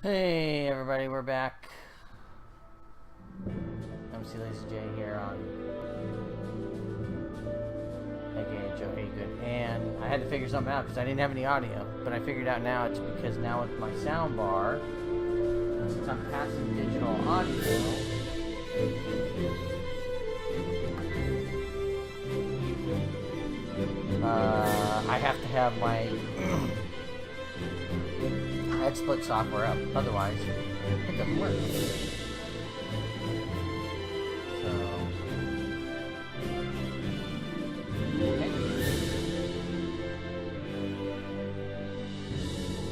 Hey everybody, we're back. mclazyj here on aka Joe Hey Good, and I had to figure something out because I didn't have any audio, but I figured out now it's because now with my sound bar, since I'm passing digital audio, I have to have my XSplit software up, otherwise it doesn't work.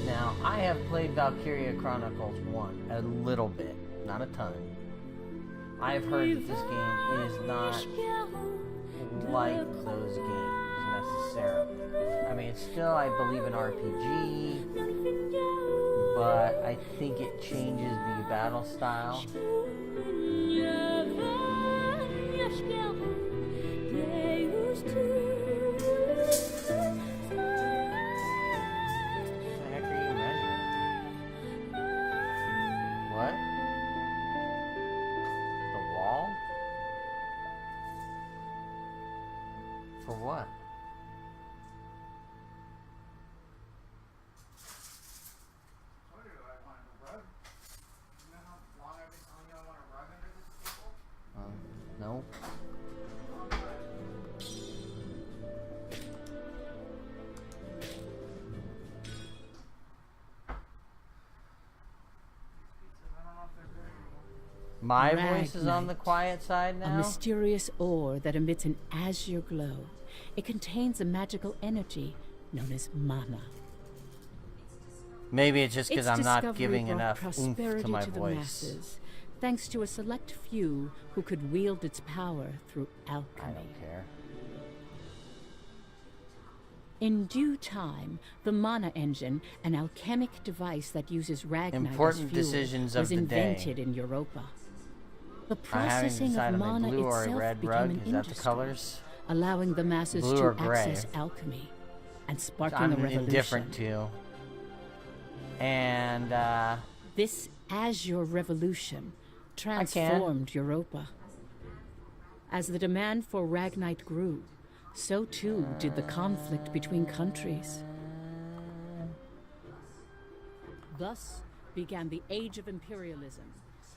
Now, I have played Valkyria Chronicles 1 a little bit, not a ton. I've heard that this game is not like those games necessarily. I mean, it's still, I believe, an RPG, but I think it changes the battle style. What? The wall? For what? No. My voice is on the quiet side now? A mysterious ore that emits an azure glow. It contains a magical energy known as mana. Maybe it's just because I'm not giving enough oomph to my the voice. masses, thanks to a select few who could wield its power through alchemy. I don't care. In due time, the mana engine, an alchemic device that uses Ragnite Important as fuel, decisions of was the day. invented in Europa. The I haven't processing decided of on a mana blue or a itself red became rug. an Is that the industry, colors? allowing the masses Blue to or gray? access alchemy and sparking I'm a revolution. indifferent to. And This azure revolution transformed Europa. As the demand for Ragnite grew, so too did the conflict between countries. Thus began the Age of Imperialism,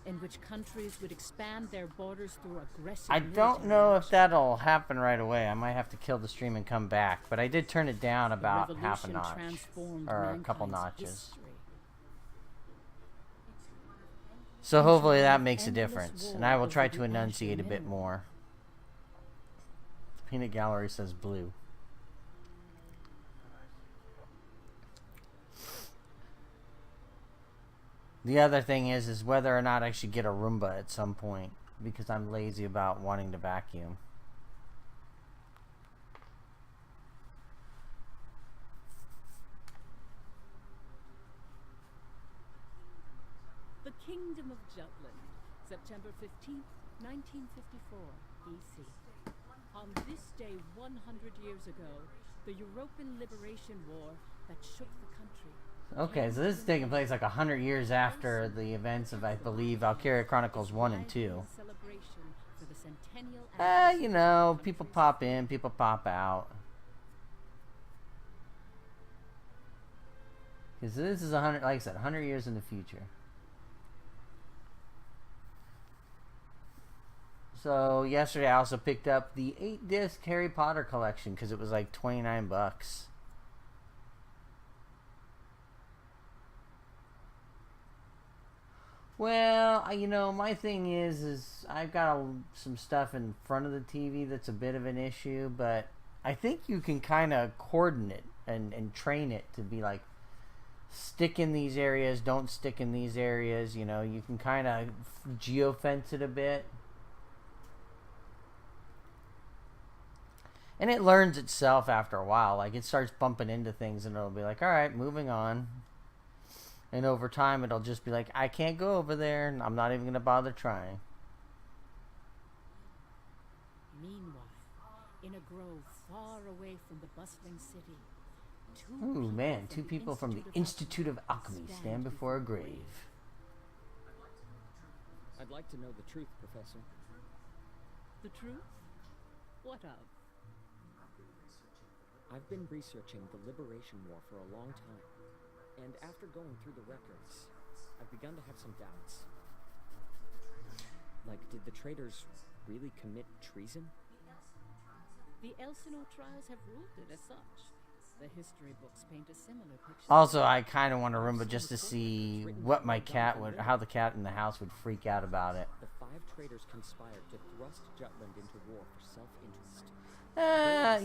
in which countries would expand their borders through aggressive I don't military know if action. that'll happen right away. I might have to kill the stream and come back. But I did turn it down The about half a revolution notch. transformed Or a couple mankind's notches. history. So hopefully that makes a Endless difference. war And I will over try the to enunciate a Azure bit mineral. more. The peanut gallery says blue. The other thing is whether or not I should get a Roomba at some point. Because I'm lazy about wanting to vacuum. The Kingdom of Jutland, September 15th, 1954, BC. On this day 100 years ago, the European Liberation War that shook the country. Okay, so this is taking place like 100 years after the events of, I believe, Valkyria Chronicles 1 and 2. Celebration for the centennial You know, people pop in, people pop out. Because this is 100, like I said, 100 years in the future. So yesterday I also picked up the 8-disc Harry Potter collection because it was like 29 bucks. Well, you know, my thing is I've got some stuff in front of the TV that's a bit of an issue, but I think you can kind of coordinate and train it to be like, stick in these areas, don't stick in these areas, you know, you can kind of geofence it a bit. And it learns itself after a while. Like, it starts bumping into things and it'll be like, alright, moving on. And over time, it'll just be like, I can't go over there, and I'm not even going to bother trying. Meanwhile, in a grove far away from the bustling city, Ooh, man, two people from the Institute of Alchemy stand before a grave. I'd like to know the truth, Professor. The truth? What of? I've been researching the Liberation War for a long time, and after going through the records, I've begun to have some doubts. Like, did the traitors really commit treason? The Elsinore trials have ruled it as such. The history books paint a similar picture. Also, I kind of want a Roomba just to see what my cat would, how the cat in the house would freak out about it. The 5 traitors conspired to thrust Jutland into war for self-interest.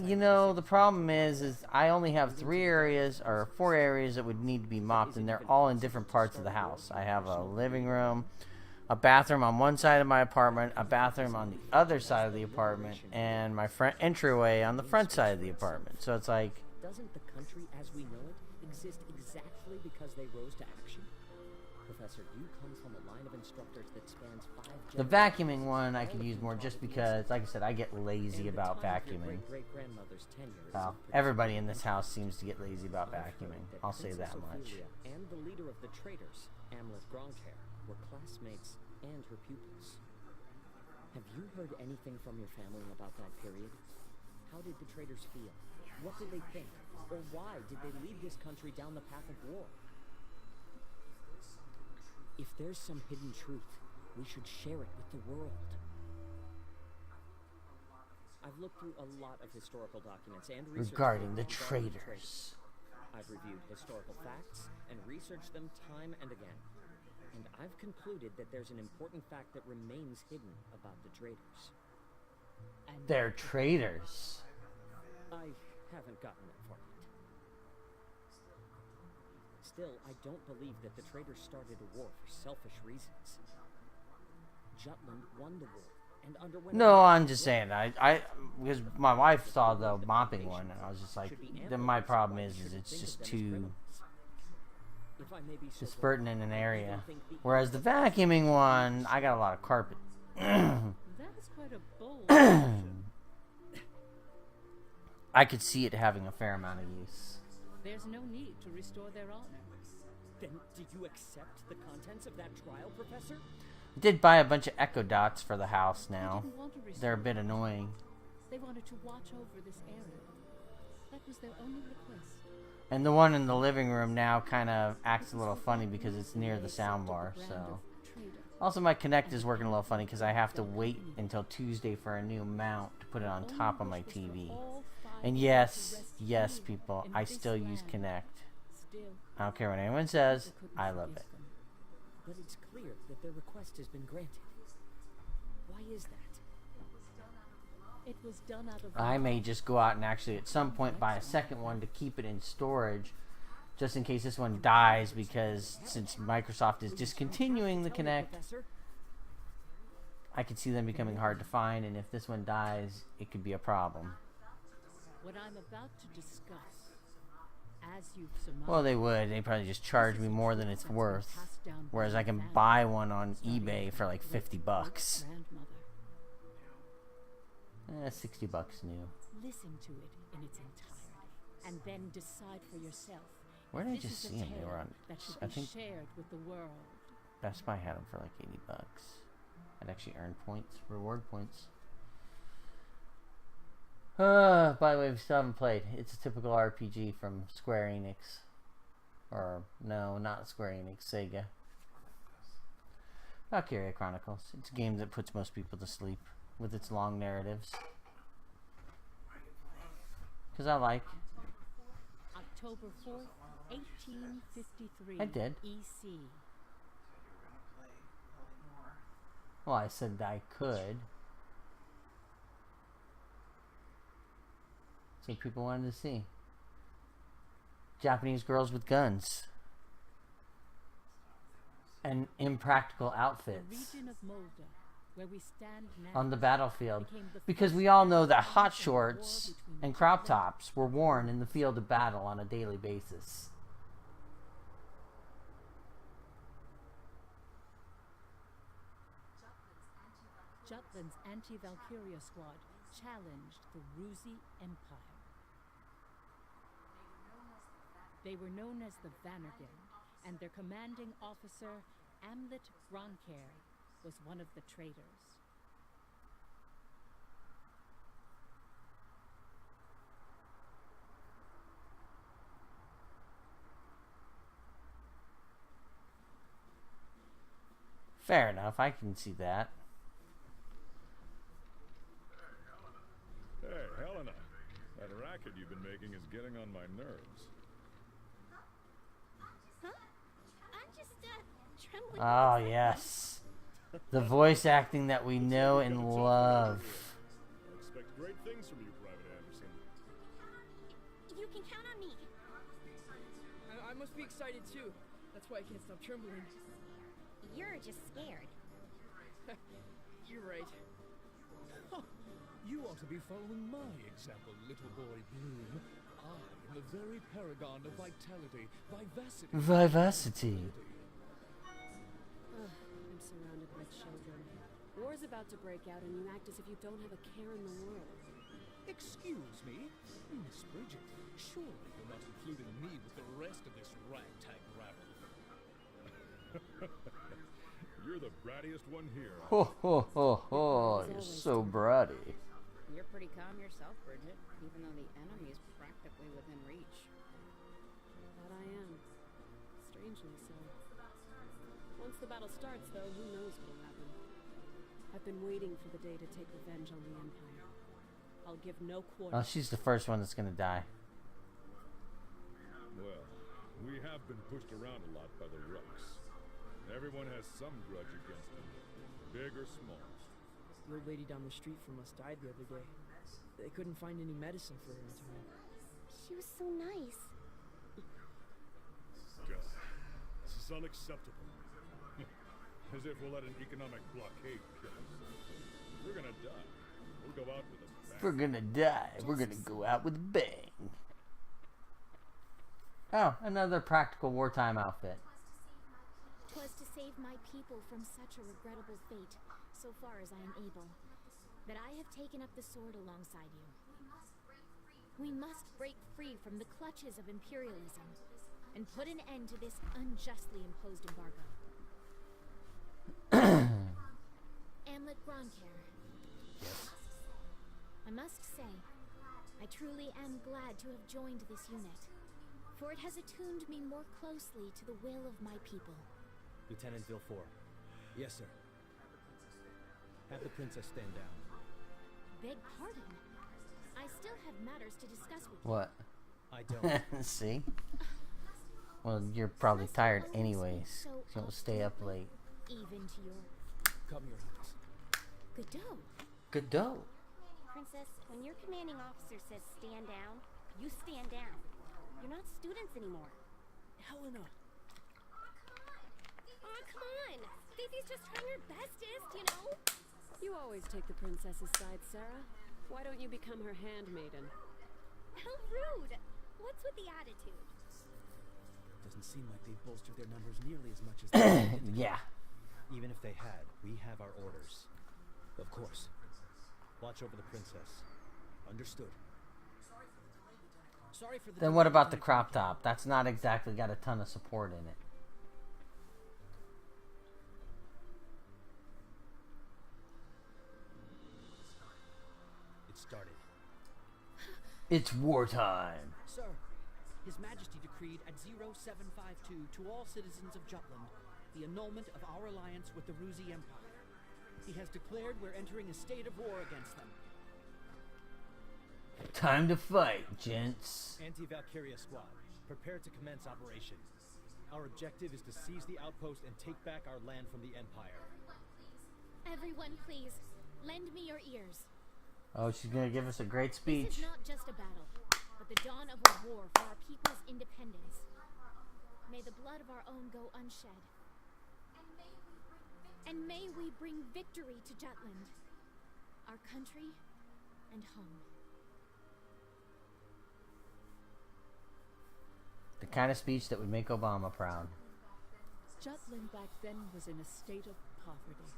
You know, the problem is I only have 4 areas that would need to be mopped, and they're all in different parts of the house. I have a living room, a bathroom on one side of my apartment, a bathroom on the other side of the apartment, and my front entryway on the front side of the apartment. So it's like... Doesn't the country as we know it exist exactly because they rose to action? Professor, you come from a line of instructors that spans 5 generations. The vacuuming one I could use more just because, like I said, I get lazy about vacuuming. Well, everybody in this house seems to get lazy about vacuuming. I'll say that much. And the leader of the traitors, Amleth Gronkair, were classmates and her pupils. Have you heard anything from your family about that period? How did the traitors feel? What did they think? Or why did they lead this country down the path of war? If there's some hidden truth, we should share it with the world. I've looked through a lot of historical documents and research regarding the traitors. I've reviewed historical facts and researched them time and again. And I've concluded that there's an important fact that remains hidden about the traitors. And They're traitors. I haven't gotten that far yet. Still, I don't believe that the traitors started a war for selfish reasons. Jutland won the war and underwent... No, I'm just saying. I because my wife saw the mopping one, and I was just like, then my problem is it's just too dispersing in an area. Whereas the vacuuming one, I got a lot of carpet. that is quite a bold... I could see it having a fair amount of use. There's no need to restore their honor. Then did you accept the contents of that trial, Professor? I did buy a bunch of echo dots for the house now. They didn't want to restore They're a bit annoying. They wanted to watch over this area. That was their only request. And the one in the living room now kind of acts a little funny because it's near the soundbar, so... Also, my Kinect is working a little funny because I have to wait until Tuesday for a new mount to put it on top of my TV. And yes, people, I still use Kinect. I don't care what anyone says, I love it. But it's clear that their request has been granted. Why is that? It was done out of... I may just go out and actually at some point buy a second one to keep it in storage, just in case this one dies, because since Microsoft is discontinuing the Kinect, I could see them becoming hard to find, and if this one dies, it could be a problem. What I'm about to discuss, as you've surmised... Well, they would. They'd probably just charge me more than it's worth, whereas I can buy one on eBay for like $50. $60 new. Listen to it in its entirety, and then decide for yourself. Where did I just see them? They were on... I think shared with the world. Best Buy had them for like $80. I'd actually earn points, reward points. By the way, we still haven't played. It's a typical RPG from Square Enix. Or, no, not Square Enix, Sega. Valkyria Chronicles. It's a game that puts most people to sleep with its long narratives. Because I like. October 4th, 1853. I did. EC. Well, I said I could. That's what people wanted to see. Japanese girls with guns. And impractical outfits. The region of Molda, where we stand now, on the battlefield. Because we all know that hot shorts and crop tops were worn in the field of battle on a daily basis. Jutland's anti-Valkyria squad challenged the Ruzi Empire. They were known as the Vannergand, and their commanding officer, Amlet Gronkair, was one of the traitors. Fair enough, I can see that. Hey, Helena. That racket you've been making is getting on my nerves. Huh? I'm just, trembling. Oh, yes. The voice acting that we know and love. I expect great things from you, Private Anderson. You can count on me. I must be excited too. That's why I can't stop trembling. You're just scared. You're right. You ought to be following my example, little boy Bloom. I am the very paragon of vitality, vivacity. Vivacity. I'm surrounded by children. War's about to break out and you act as if you don't have a care in the world. Excuse me, Miss Bridget. Surely you're not including me with the rest of this ragtag rabble. You're the brattiest one here. Ho ho ho ho, you're so bratty. You're pretty calm yourself, Bridget, even though the enemy is practically within reach. But I am. Strangely so. Once the battle starts, though, who knows what'll happen. I've been waiting for the day to take revenge on the Empire. I'll give no quarter. Oh, she's the first one that's gonna die. Well, we have been pushed around a lot by the Rucks. Everyone has some grudge against them, big or small. The old lady down the street from us died the other day. They couldn't find any medicine for her in time. She was so nice. God, this is unacceptable. As if we'll let an economic blockade kill us. We're gonna die. We'll go out with a bang. If we're gonna die, we're gonna go out with a bang. Oh, another practical wartime outfit. 'Twas to save my people from such a regrettable fate, so far as I am able, that I have taken up the sword alongside you. We must break free from the clutches of imperialism and put an end to this unjustly imposed embargo. Amlet Gronkair. Yes? I must say, I truly am glad to have joined this unit, for it has attuned me more closely to the will of my people. Lieutenant Villefort. Yes, sir. Have the princess stand down. Beg pardon? I still have matters to discuss with you. What? I don't. See? Well, you're probably tired anyways. So don't stay up late. Even to your Come, Your Highness. good dough. Good dough. Princess, when your commanding officer says stand down, you stand down. You're not students anymore. Helena! Aw, come on! Stacy's just trying her bestest, you know? You always take the princess's side, Sarah. Why don't you become her handmaiden? How rude! What's with the attitude? Doesn't seem like they've bolstered their numbers nearly as much as they did. Yeah. Even if they had, we have our orders. Of course. Watch over the princess. Understood. Sorry for the Then what about the crop top? That's not exactly got a ton of support in it. It started. It's wartime. Sir, His Majesty decreed at 0752 to all citizens of Jutland the annulment of our alliance with the Ruzi Empire. He has declared we're entering a state of war against them. Time to fight, gents. Anti-Valkyria squad, prepare to commence operation. Our objective is to seize the outpost and take back our land from the Empire. Everyone, please, lend me your ears. Oh, she's gonna give us a great This speech. is not just a battle, but the dawn of a war for our people's independence. May the blood of our own go unshed. And may we bring victory to Jutland, our country and home. The kind of speech that would make Obama proud. Jutland back then was in a state of poverty.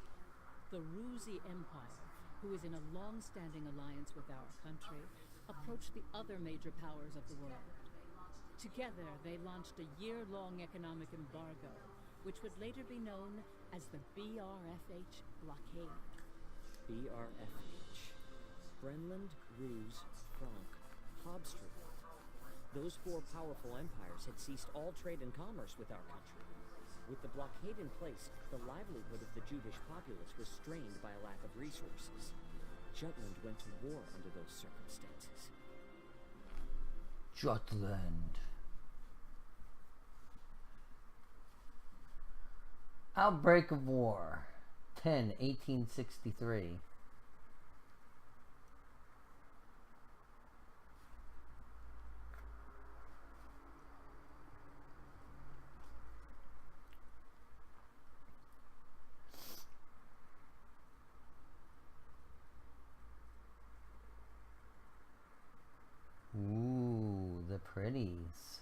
The Ruzi Empire, who is in a long-standing alliance with our country, approached the other major powers of the world. Together, they launched a year-long economic embargo, which would later be known as the BRFH blockade. BRFH. Brenland, Ruse, Frank, Habsburg. Those four powerful empires had ceased all trade and commerce with our country. With the blockade in place, the livelihood of the Judish populace was strained by a lack of resources. Jutland went to war under those circumstances. Jutland. Outbreak of War, 1863. Ooh, the pretties.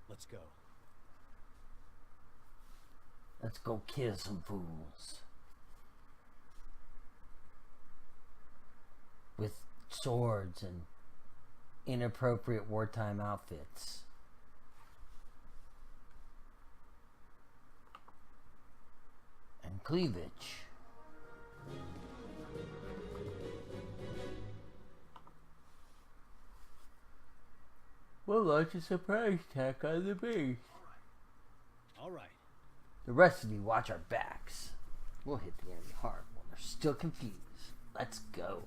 Let's go. Let's go kill some fools. With swords and inappropriate wartime outfits. And cleavage. We'll launch a surprise attack on the base. All right. The rest of you watch our backs. We'll hit the enemy hard while they're still confused. Let's go.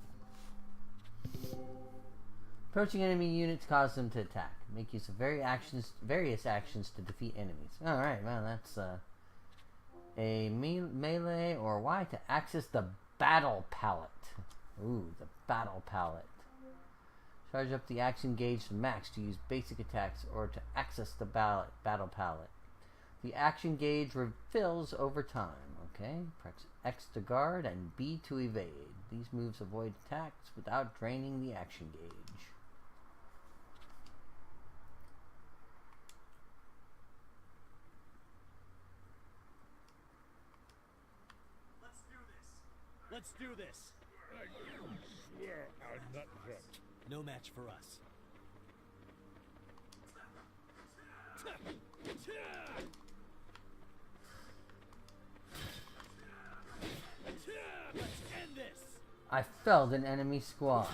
Approaching enemy units cause them to attack. Make use of various actions to defeat enemies. Alright, well that's a melee or Y to access the battle palette. Ooh, the battle palette. Charge up the action gauge to max to use basic attacks or to access the battle palette. The action gauge refills over time. Okay, press X to guard and B to evade. These moves avoid attacks without draining the action gauge. Let's do this. I swear I'm not drunk. No match for us. Let's end this. I felled an enemy squad.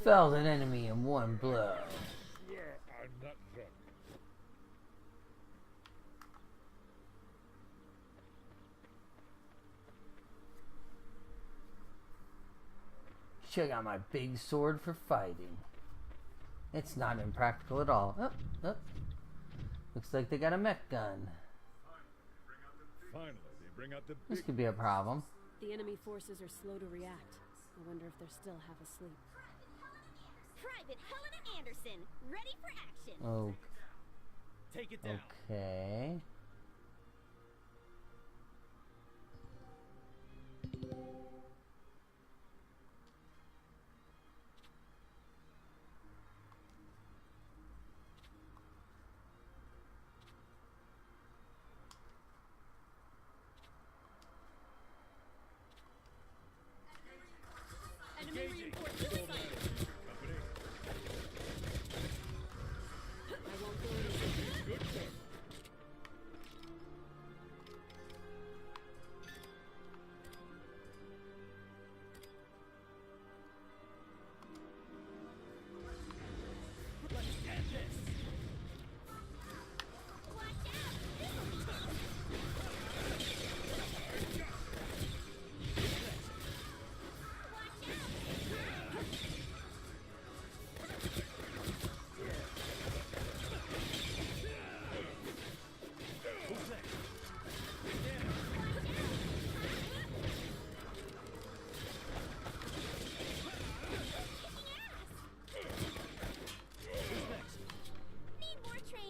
Felled an enemy in one blow. Swear I'm not drunk. Check out my big sword for fighting. It's not impractical at all. Oh, oh. Looks like they got a mech gun. Finally, they bring out the This big... could be a problem. The enemy forces are slow to react. I wonder if they're still half asleep. Private Helena Anderson, ready for action. Oh. Take it down. Okay.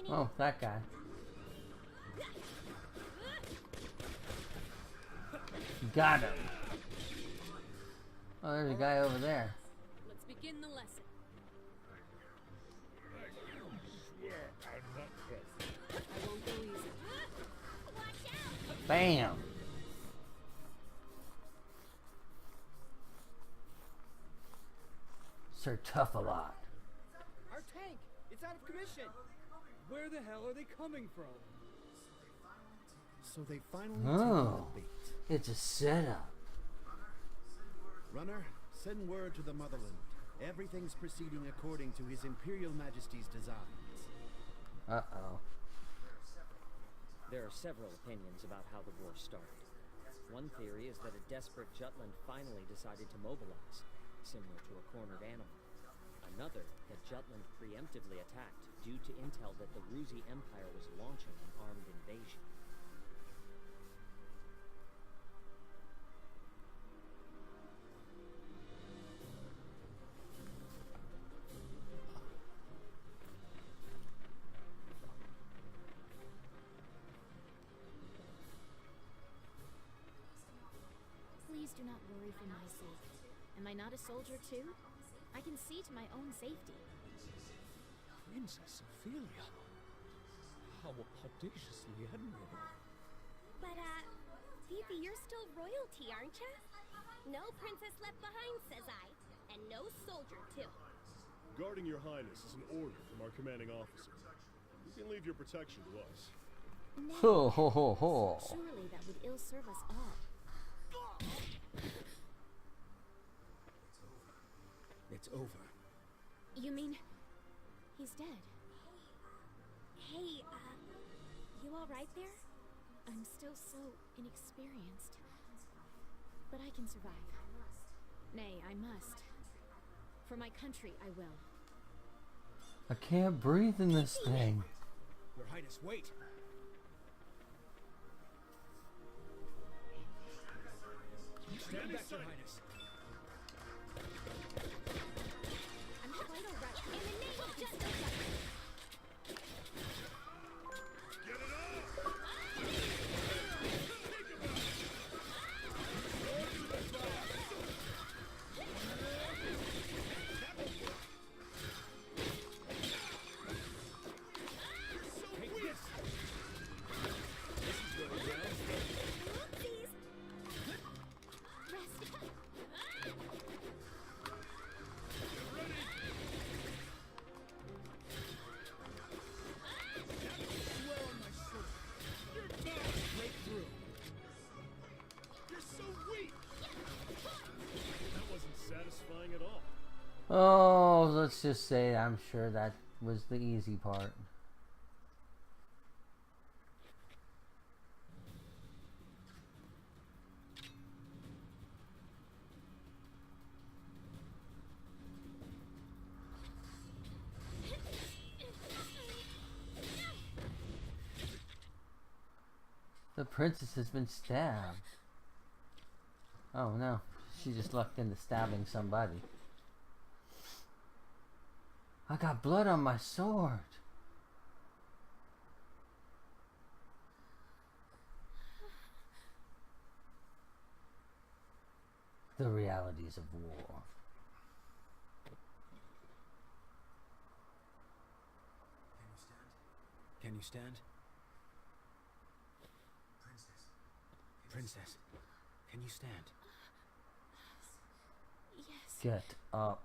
Oh, that guy. Got him. Oh, there's a guy over there. Let's begin the lesson. I won't go easy. Bam. Sir Tough a lot. Our tank! It's out of commission! Where the hell are they coming from? So they finally Oh, take the bait. it's a setup. Runner, send word to the motherland. Everything's proceeding according to His Imperial Majesty's designs. Uh-oh. There are several opinions about how the war started. One theory is that a desperate Jutland finally decided to mobilize, similar to a cornered animal. Another, that Jutland preemptively attacked due to intel that the Ruzi Empire was launching an armed invasion. Please do not worry for my sake. Am I not a soldier too? I can see to my own safety. Princess Ophelia. How audaciously admirable. But, Fifi, you're still royalty, aren't you? No princess left behind, says I. And no soldier, too. Guarding your highness is an order from our commanding officer. You can leave your protection to us. Nay, Ho ho ho ho. surely that would ill serve us all. It's over. You mean he's dead? Hey, you all right there? I'm still so inexperienced. But I can survive. Nay, I must. For my country, I will. I can't breathe in this thing. Your Highness, wait! Stand back, Your Highness. I'm quite all right. In the name of justice! Oh, let's just say I'm sure that was the easy part. The princess has been stabbed. Oh no, she just lucked into stabbing somebody. I got blood on my sword. The realities of war. Can you stand? Princess, can you stand? Yes. Get up.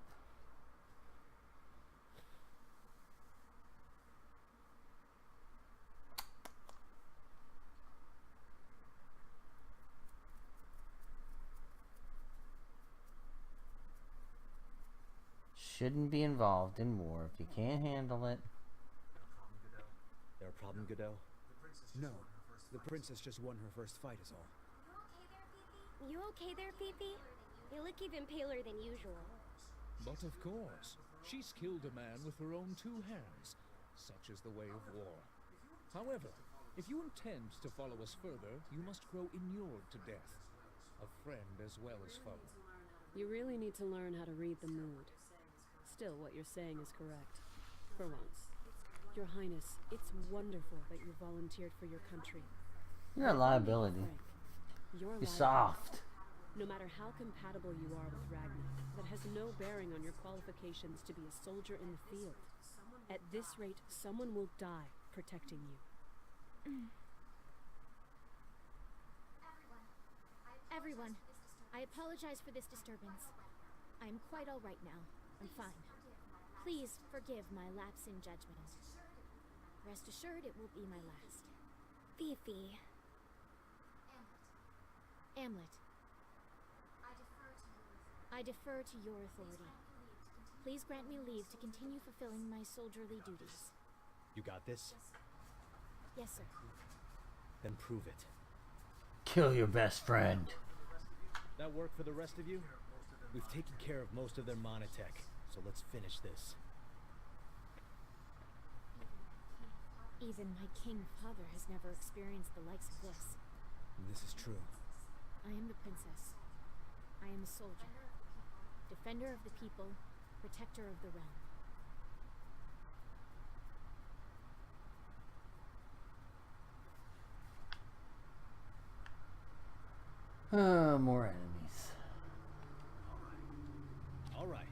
Shouldn't be involved in war if you can't handle it. There a problem, Godot? No. The princess just won her first fight is all. You okay there, Fifi? You look even paler than usual. But of course, she's killed a man with her own two hands. Such is the way of war. However, if you intend to follow us further, you must grow inured to death. A friend as well as foe. You really need to learn how to read the mood. Still, what you're saying is correct. For once. Your Highness, it's wonderful that you volunteered for your country. You're a liability. You're You're soft. No matter how compatible you are with Ragnar, that has no bearing on your qualifications to be a soldier in the field. At this rate, someone will die protecting you. Everyone, I apologize for this disturbance. I am quite all right now. I'm fine. Please forgive my lapse in judgment. Rest assured it will be my last. Fifi. Amlet. I defer to your authority. Please grant me leave to continue fulfilling my soldierly duties. You got this? Yes, sir. Then prove it. Kill your best friend. That work for the rest of you? We've taken care of most of their monotech, so let's finish this. Even my king father has never experienced the likes of this. This is true. I am the princess. I am a soldier. Defender of the people, protector of the realm. More enemies. All right.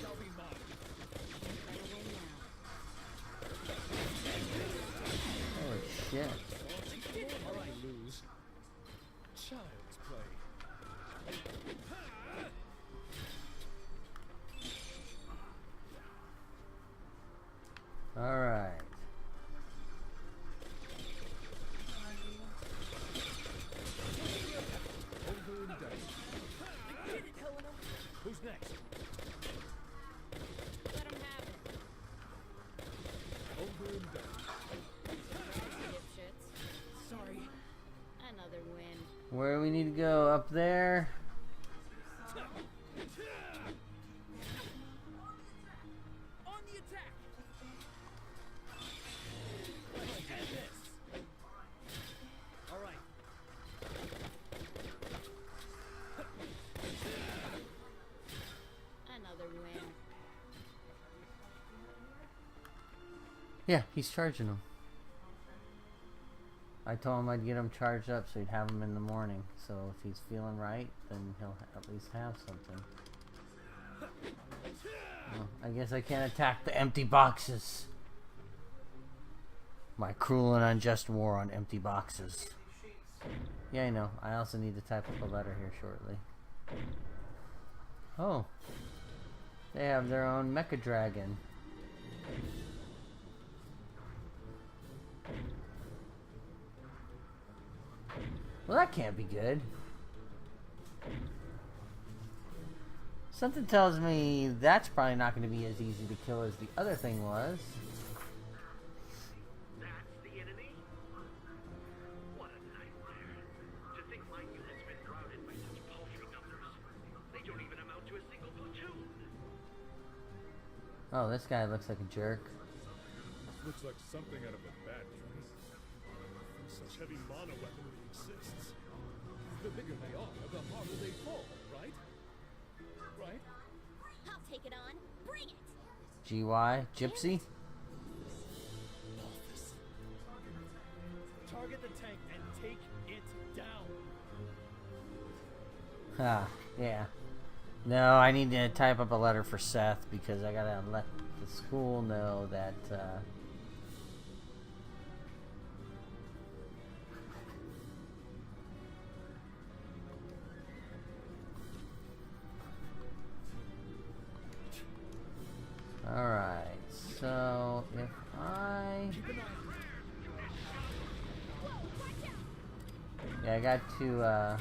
Shall be mine. Oh shit. All right, lose. Child's play. All right. Over and done. Who's next? Let him have it. Over and done. Dipshits. Sorry. Another win. Where do we need to go? Up there? On the attack! All right. Another win. Yeah, he's charging them. I told him I'd get him charged up so he'd have them in the morning. So if he's feeling right, then he'll at least have something. Well, I guess I can't attack the empty boxes. My cruel and unjust war on empty boxes. Yeah, I know. I also need to type up a letter here shortly. Oh. They have their own mecha dragon. Well, that can't be good. Something tells me that's probably not going to be as easy to kill as the other thing was. That's the enemy? What a nightmare. To think my unit's been routed by such paltry numbers. They don't even amount to a single platoon. Oh, this guy looks like a jerk. Looks like something out of a bad dream. Such heavy mono weaponry exists. The bigger they are, the harder they fall, right? Right? I'll take it on. Bring it! GY? Gypsy? Target the tank and take it down. Ah, yeah. No, I need to type up a letter for Seth because I gotta let the school know that, Alright, so if I... Yeah, I got to,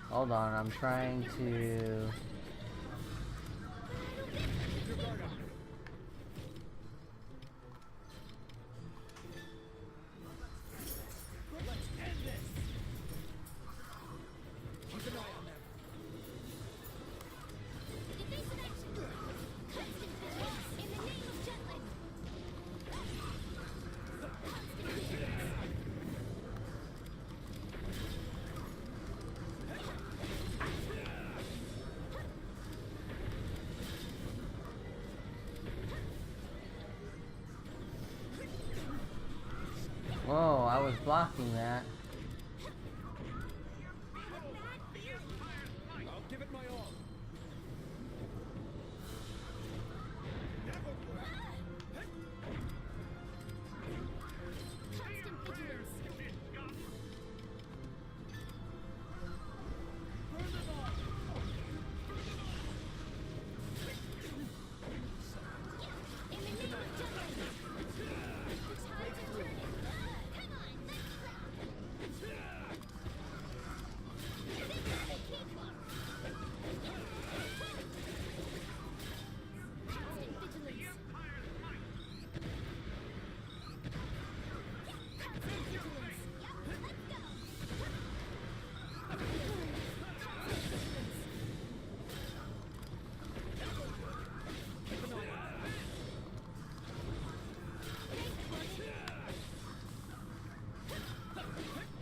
hold on, I'm trying to... blocking that. I'll give it my all.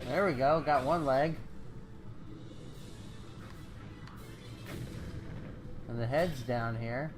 There we go, got one leg. And the head's down here.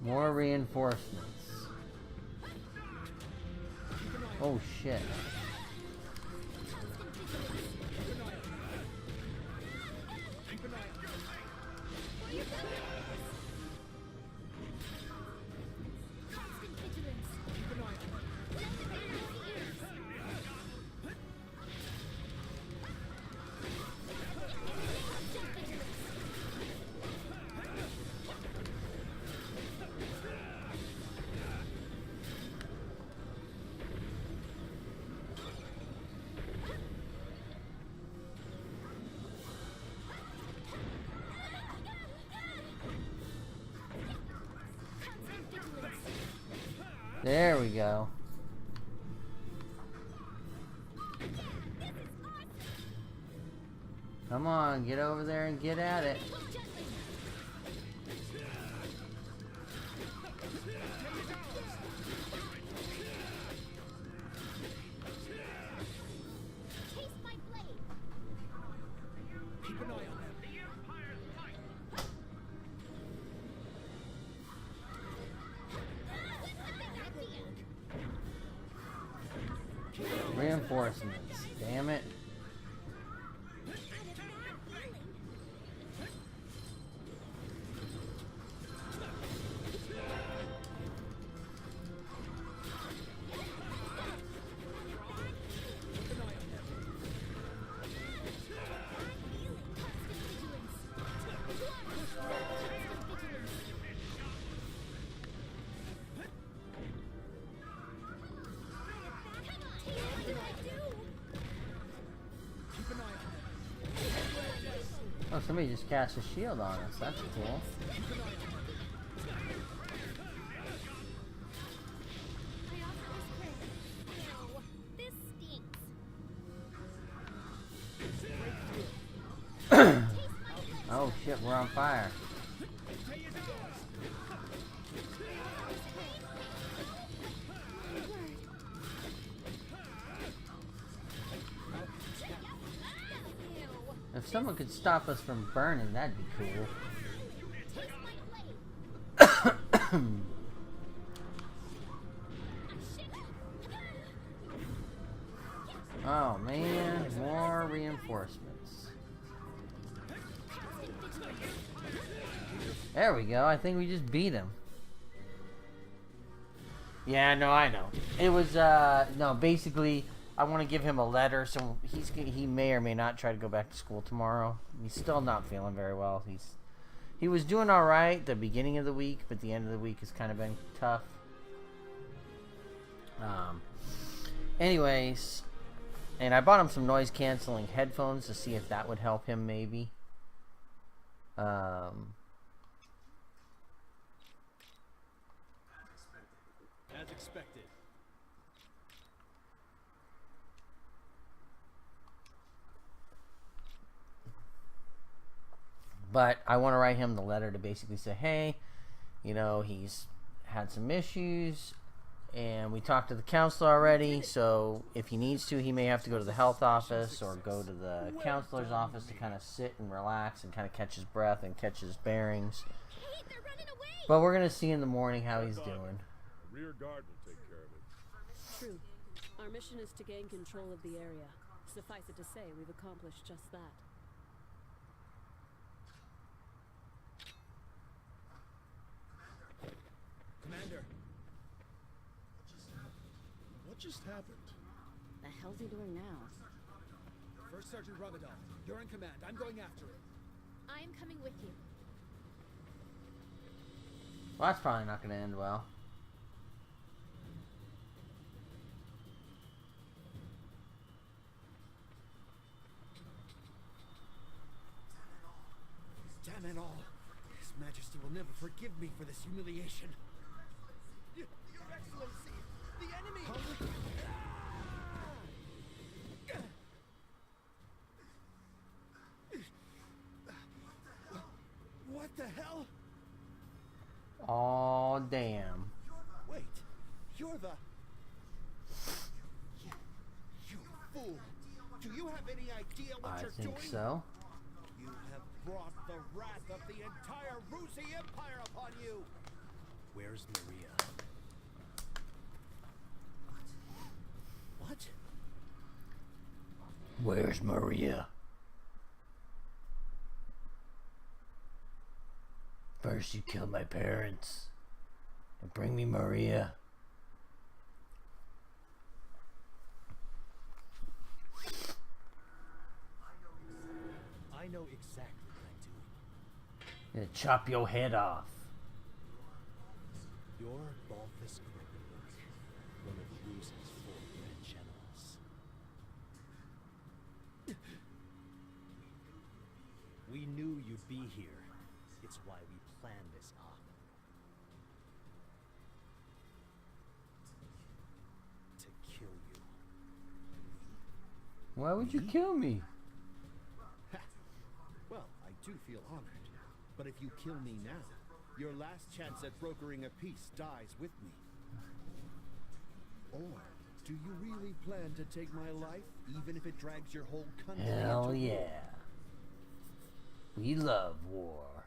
More reinforcements. Oh shit. There we go. Come on, get over there and get at it. Reinforcements, damn it. Oh, somebody just cast a shield on us. That's cool. Oh shit, we're on fire. If someone could stop us from burning, that'd be cool. Oh man, more reinforcements. There we go, I think we just beat him. Yeah, no, I know. It was, no, basically, I want to give him a letter, so he may or may not try to go back to school tomorrow. He's still not feeling very well. He was doing all right the beginning of the week, but the end of the week has kind of been tough. Anyways, and I bought him some noise canceling headphones to see if that would help him maybe. As expected. But I want to write him the letter to basically say, hey, you know, he's had some issues, and we talked to the counselor already, so if he needs to, he may have to go to the health office or go to the counselor's office to kind of sit and relax and kind of catch his breath and catch his bearings. Hey, they're running away! But we're going to see in the morning how he's doing. The rear guard will take care of it. True. Our mission is to gain control of the area. Suffice it to say, we've accomplished just that. Commander! What just happened? The hell's he doing now? First Sergeant Ramadan, you're in command. I'm going after him. I am coming with you. Well, that's probably not going to end well. Damn it all. His Majesty will never forgive me for this humiliation. Your Excellency, the enemy! What the hell? Oh, damn. Wait, you're the... You fool! Do you have any idea what I you're think doing? so. You have brought the wrath of the entire Rusi Empire upon you! Where's Maria? What? Where's Maria? First you kill my parents, and bring me Maria. I know exactly what I'm doing. I'm gonna chop your head off. You're Balthus Grobenberg, one of Rusi's 4 grand generals. We knew you'd be here. It's why we planned this op. To kill you. Why would you kill me? Well, I do feel honored. But if you kill me now, your last chance at brokering a peace dies with me. Or do you really plan to take my life, even if it drags your whole country Hell into yeah. war? We love war.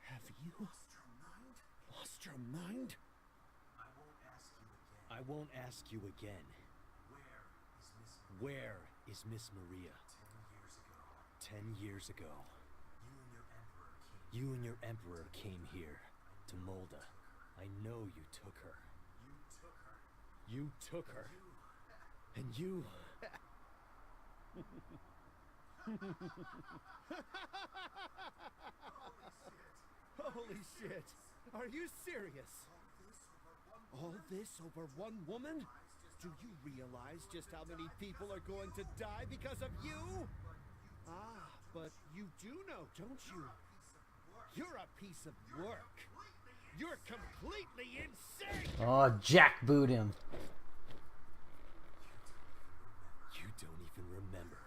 Have you lost your mind? I won't ask you again. Where is Miss Maria? 10 years ago. You and your emperor came here to Molda. I know you took her. You took her. And you... Holy shit! Are you serious? All this over one woman? Do you realize just how many people are going to die because of you? Ah, but you do know, don't you? You're a piece of work. You're completely insane! Oh, jackboot him. You don't even remember.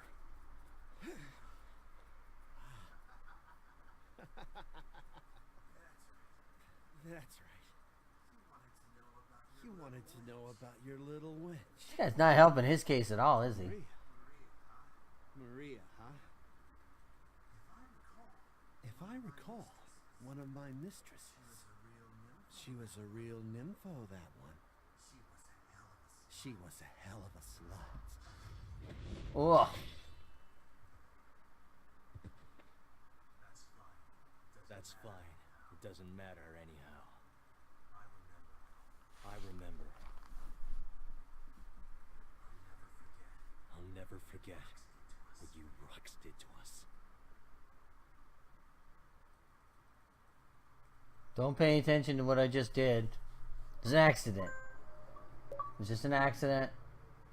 That's right. You wanted to know about your little witch. That's not helping his case at all, is he? Maria, huh? If I recall, one of my mistresses. She was a real nympho, that one. She was a hell of a slut. Oh. That's fine. It doesn't matter anyhow. I remember. I'll never forget what you Rux did to us. Don't pay attention to what I just did. It was an accident. It was just an accident.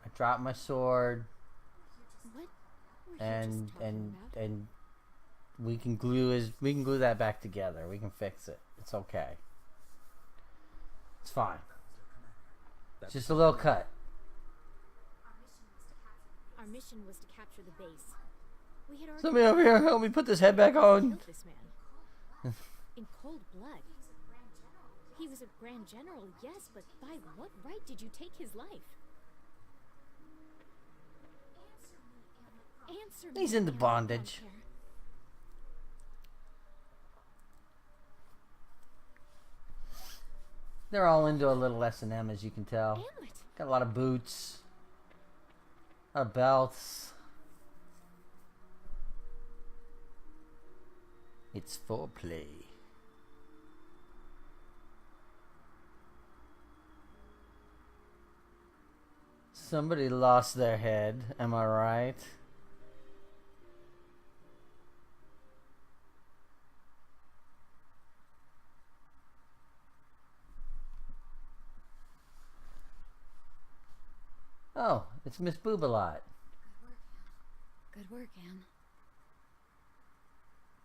I dropped my sword. What? And we can glue that back together. We can fix it. It's okay. It's fine. It's just a little cut. Our our mission was to capture the base. We had already Somebody over here, help me put this head back on. killed this man. In cold blood. He was a grand general, yes, but by what right did you take his life? Answer me. He's into bondage. They're all into a little S&M, as you can tell. Got a lot of boots. A lot of belts. It's foreplay. Somebody lost their head, am I right? Oh, it's Miss Boobalot. Good work, Anne.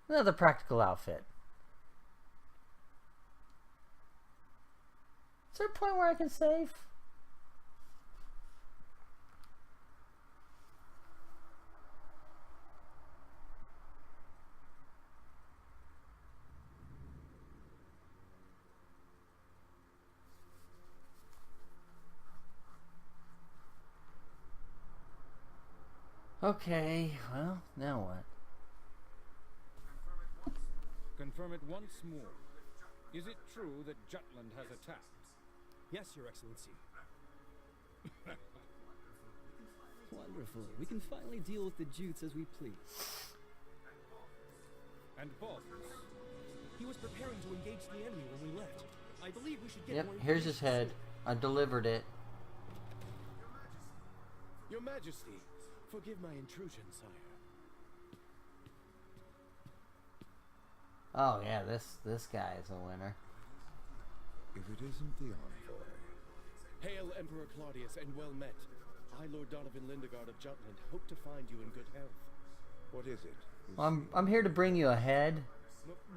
Another practical outfit. Is there a point where I can save? Okay, well, now what? Confirm it once more. Is it true that Jutland has attacked? Yes, Your Excellency. Wonderful. We can finally deal with the Jutes as we please. And Balthus? He was preparing to engage the enemy when we left. I believe we should get Yep, more here's his head. I delivered it. Your Majesty, forgive my intrusion, sire. Oh yeah, this guy is a winner. If it isn't the envoy. Hail, Emperor Claudius, and well met. I, Lord Donovan Lindegard of Jutland, hope to find you in good health. What is it? Well, I'm here to bring you a head.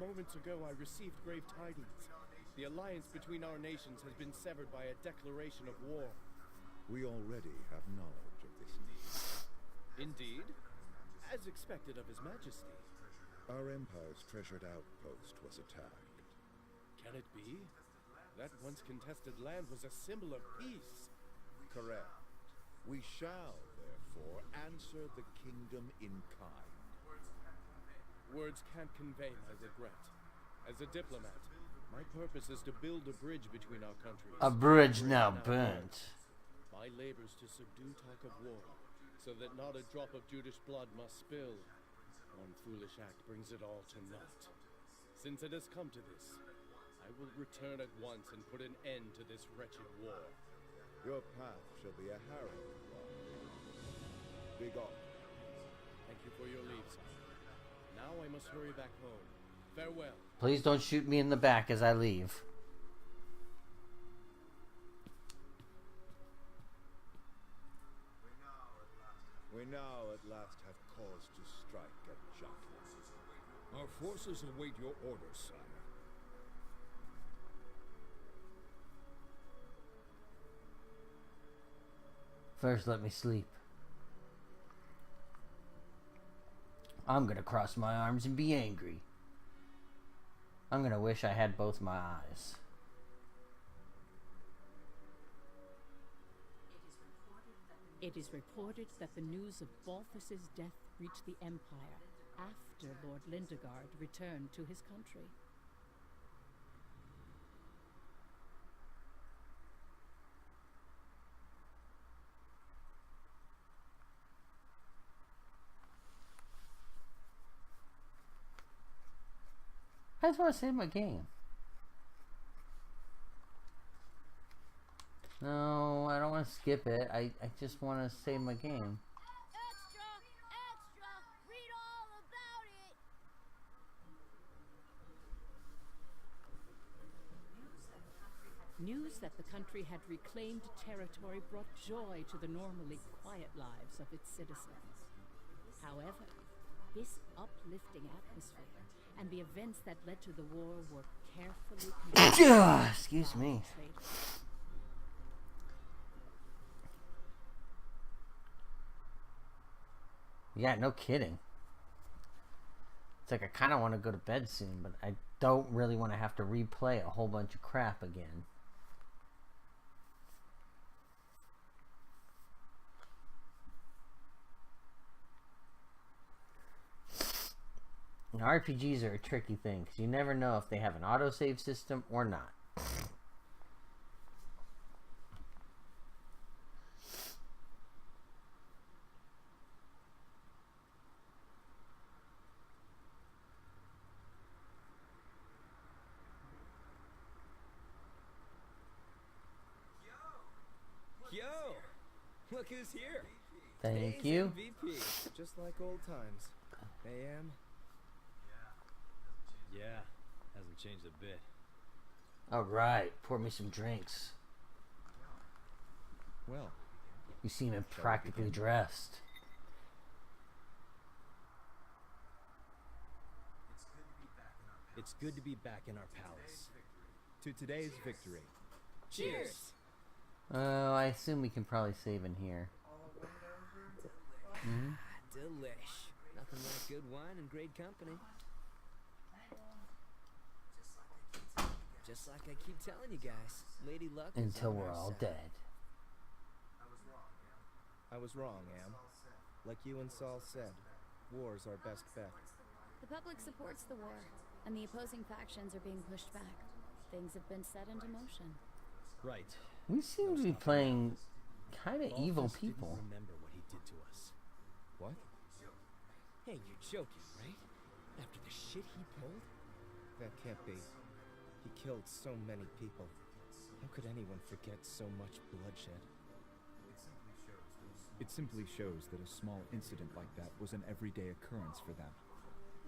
Moments ago, I received grave tidings. The alliance between our nations has been severed by a declaration of war. We already have knowledge of this need. Indeed? As expected of His Majesty. Our Empire's treasured outpost was attacked. Can it be? That once contested land was a symbol of peace. Correct. We shall, therefore, answer the kingdom in kind. Words can't convey my regret. As a diplomat, my purpose is to build a bridge between our countries. A bridge now burnt. My labors to subdue talk of war, so that not a drop of Judish blood must spill. One foolish act brings it all to naught. Since it has come to this, I will return at once and put an end to this wretched war. Your path shall be a harrowing one. Begone. Thank you for your leave, sire. Now I must hurry back home. Farewell. Please don't shoot me in the back as I leave. We now at last have cause to strike at Jutland. Our forces await your orders, sire. First, let me sleep. I'm gonna cross my arms and be angry. I'm gonna wish I had both my eyes. It is reported that the news of Balthus's death reached the Empire after Lord Lindegard returned to his country. I just want to save my game. No, I don't want to skip it. I just want to save my game. Extra! Extra! Read all about it! News that the country had reclaimed territory brought joy to the normally quiet lives of its citizens. However, this uplifting atmosphere and the events that led to the war were carefully excuse me. Yeah, no kidding. It's like I kind of want to go to bed soon, but I don't really want to have to replay a whole bunch of crap again. And RPGs are a tricky thing because you never know if they have an autosave system or not. Yo! Look who's here! Thank you. MVP. Just like old times. AM. Yeah, hasn't changed a bit. All right, pour me some drinks. Well, You seem impractically dressed. It's good to be back in our palace. To today's victory. Cheers! Oh, I assume we can probably save in here. Delish. Nothing like good wine and great company. Just like I keep telling you guys, Lady Luck is Until on we're our all side. dead. I was wrong, Am. Like you and Saul said, war's our best bet. The public supports the war, and the opposing factions are being pushed back. Things have been set into motion. Right. We seem to be playing kind of evil Balthus didn't people. remember what he did to us. What? Hey, you're joking, right? After the shit he pulled? That can't be. He killed so many people. How could anyone forget so much bloodshed? It simply shows that a small incident like that was an everyday occurrence for them.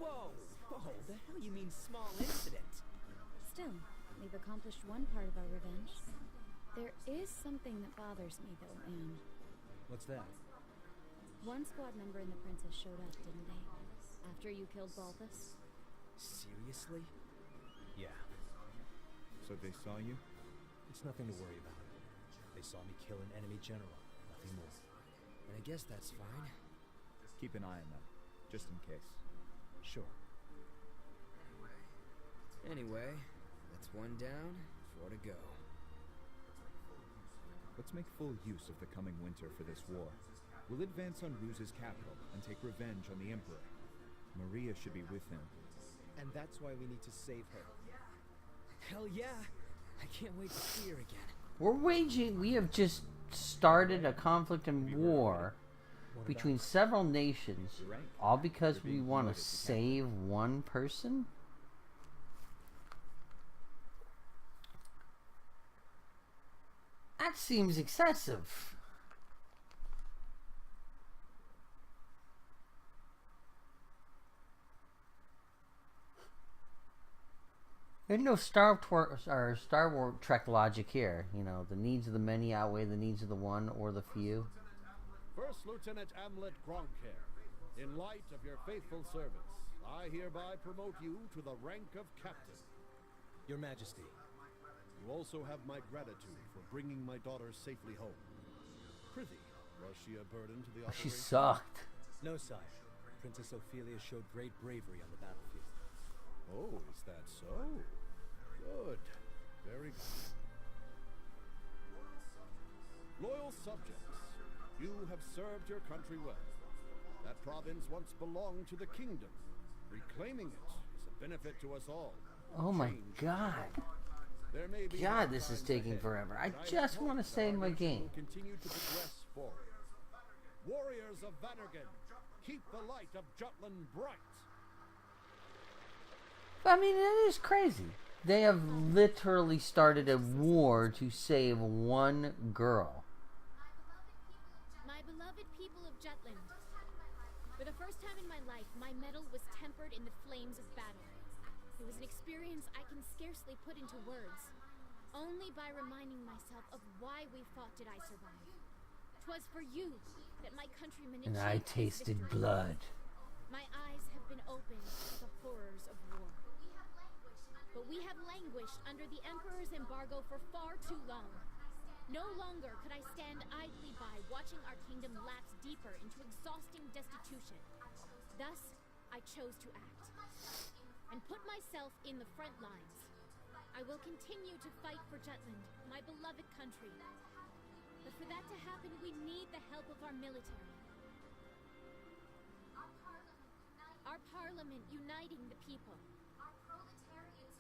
Whoa! Whoa! The hell you mean small incident? Still, we've accomplished one part of our revenge. There is something that bothers me, though, Anne. What's that? One squad member and the princess showed up, didn't they? After you killed Balthus? Seriously? Yeah. So they saw you? It's nothing to worry about. They saw me kill an enemy general. Nothing more. And I guess that's fine. Keep an eye on them, just in case. Sure. Anyway, that's one down, 4 to go. Let's make full use of the coming winter for this war. We'll advance on Ruse's capital and take revenge on the Emperor. Maria should be with him. And that's why we need to save her. Hell yeah! I can't wait to see her again. We have just started a conflict and war between several nations, all because we want to save one person? That seems excessive. There's no Star Trek logic here. You know, the needs of the many outweigh the needs of the one or the few. First Lieutenant Amlet Gronker, in light of your faithful service, I hereby promote you to the rank of Captain. Your Majesty. You also have my gratitude for bringing my daughter safely home. Prithee, was she a burden to the She operation? sucked. No, sire. Princess Ophelia showed great bravery on the battlefield. Oh, is that so? Good. Very good. Loyal subjects, you have served your country well. That province once belonged to the kingdom. Reclaiming it is a benefit to us all. Oh my god. There may be God, this is taking forever. I just want to stay in my game. Continue to progress forward. Warriors of Vannergan, keep the light of Jutland bright. I mean, it is crazy. They have literally started a war to save one girl. My beloved people of Jutland. For the first time in my life, my mettle was tempered in the flames of battle. It was an experience I can scarcely put into words. Only by reminding myself of why we fought did I survive. 'Twas for you that my countrymen And I achieved tasted victory. blood. My eyes have been opened to the horrors of war. But we have languished under the Emperor's embargo for far too long. No longer could I stand idly by watching our kingdom lapse deeper into exhausting destitution. Thus, I chose to act and put myself in the front lines. I will continue to fight for Jutland, my beloved country. But for that to happen, we need the help of our military. Our parliament uniting the people.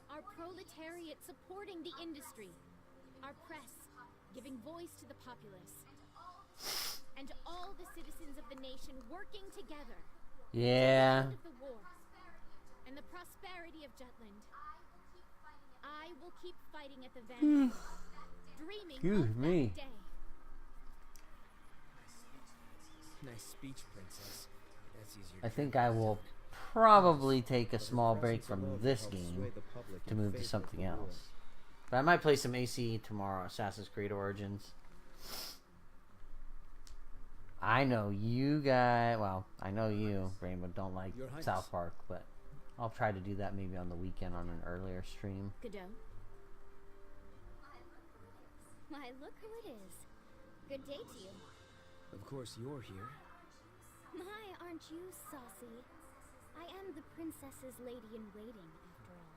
Our proletariat supporting the industry. Our press giving voice to the populace. And all the citizens of the nation working together. Yeah. To the end of the war and the prosperity of Jutland. I will keep fighting at the vanguard. Dreaming of that day. Nice speech, Princess. That's easier. I think I will probably take a small break from this game to move to something else. But I might play some AC tomorrow, Assassin's Creed Origins. I know you guys, well, I know you, Rainbow, don't like South Park, but I'll try to do that maybe on the weekend on an earlier stream. Godot. Why, look who it is. Good day to you. Of course you're here. My, aren't you saucy? I am the princess's lady-in-waiting, after all.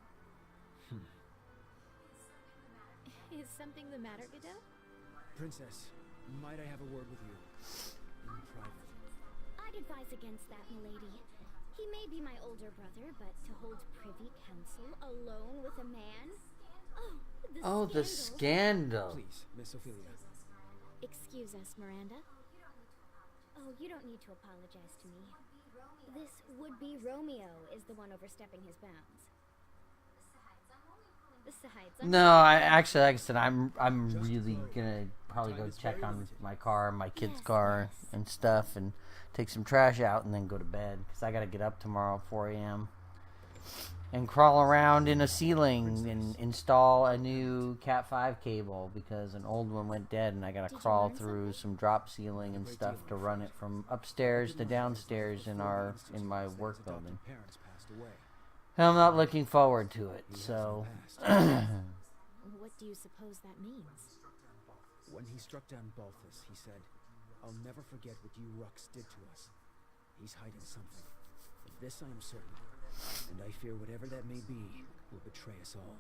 Is something the matter, Godot? Princess, might I have a word with you? In private. I'd advise against that, milady. He may be my older brother, but to hold privy council alone with a man? Oh, the scandal. Please, Miss Ophelia. Excuse us, Miranda. Oh, you don't need to apologize to me. This would-be Romeo is the one overstepping his bounds. Besides, no, I actually, like I said, I'm really gonna probably go check on my car, my kid's car, and stuff, and take some trash out, and then go to bed because I gotta get up tomorrow at 4 a.m. and crawl around in a ceiling and install a new Cat 5 cable because an old one went dead, and I gotta crawl through some drop ceiling and stuff to run it from upstairs to downstairs in my work building. I'm not looking forward to it, so. What do you suppose that means? When he struck down Balthus, he said, "I'll never forget what you Ruks did to us." He's hiding something. Of this I am certain, and I fear whatever that may be will betray us all.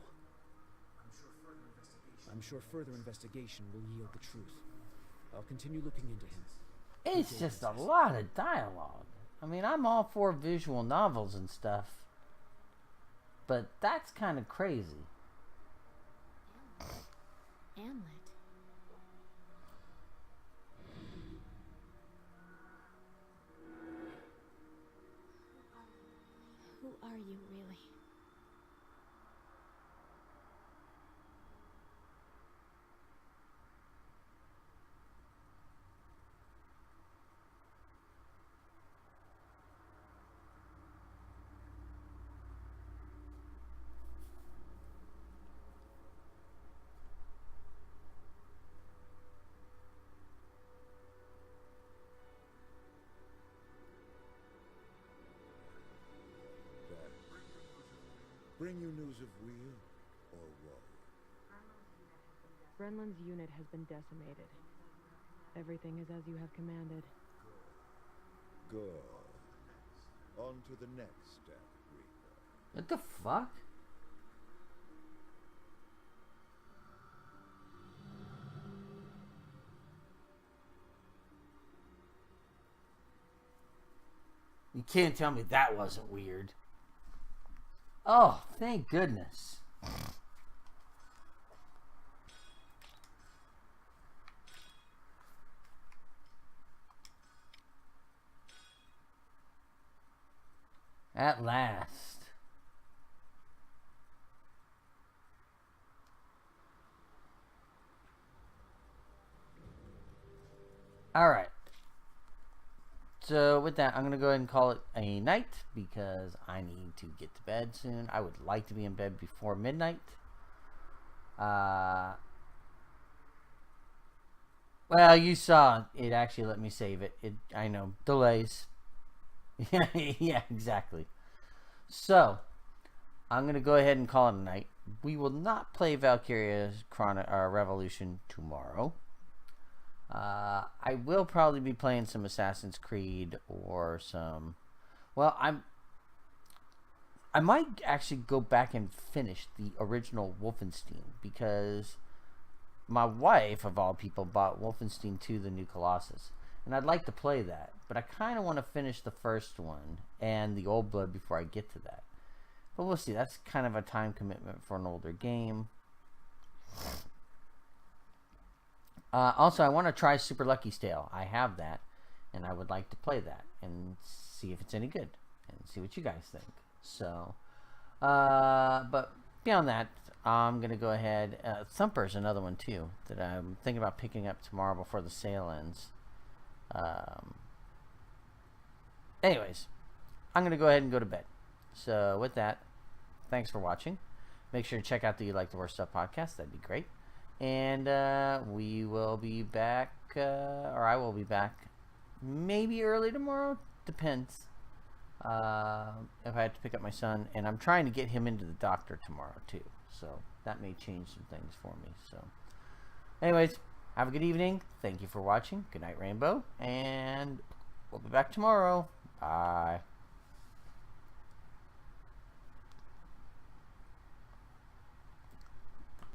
I'm sure further investigation will yield the truth. I'll continue looking into him. It's just a lot of dialogue. I mean, I'm all for visual novels and stuff. But that's kind of crazy. Hamlet. Who are you, really? Bring you news of weal or woe? Brenland's unit has been decimated. Everything is as you have commanded. Good. On to the next step, Reaper. What the fuck? You can't tell me that wasn't weird. Oh, thank goodness. At last. All right. So with that, I'm going to go ahead and call it a night because I need to get to bed soon. I would like to be in bed before midnight. Well, you saw it actually let me save it. I know, delays. Yeah, exactly. So, I'm going to go ahead and call it a night. We will not play Valkyria Revolution tomorrow. I will probably be playing some Assassin's Creed or some... Well, I might actually go back and finish the original Wolfenstein, because my wife, of all people, bought Wolfenstein 2, The New Colossus. And I'd like to play that, but I kind of want to finish the first one and the Old Blood before I get to that. But we'll see. That's kind of a time commitment for an older game. Also, I want to try Super Lucky's Tale. I have that, and I would like to play that and see if it's any good and see what you guys think. So, but beyond that, I'm going to go ahead. Thumper's another one, too, that I'm thinking about picking up tomorrow before the sale ends. Anyways, I'm going to go ahead and go to bed. So, with that, thanks for watching. Make sure to check out the You Like the Worst Stuff podcast. That'd be great. And we will be back, or I will be back, maybe early tomorrow. Depends. If I have to pick up my son. And I'm trying to get him into the doctor tomorrow, too. So that may change some things for me. So, anyways, have a good evening. Thank you for watching. Good night, Rainbow. And we'll be back tomorrow. Bye.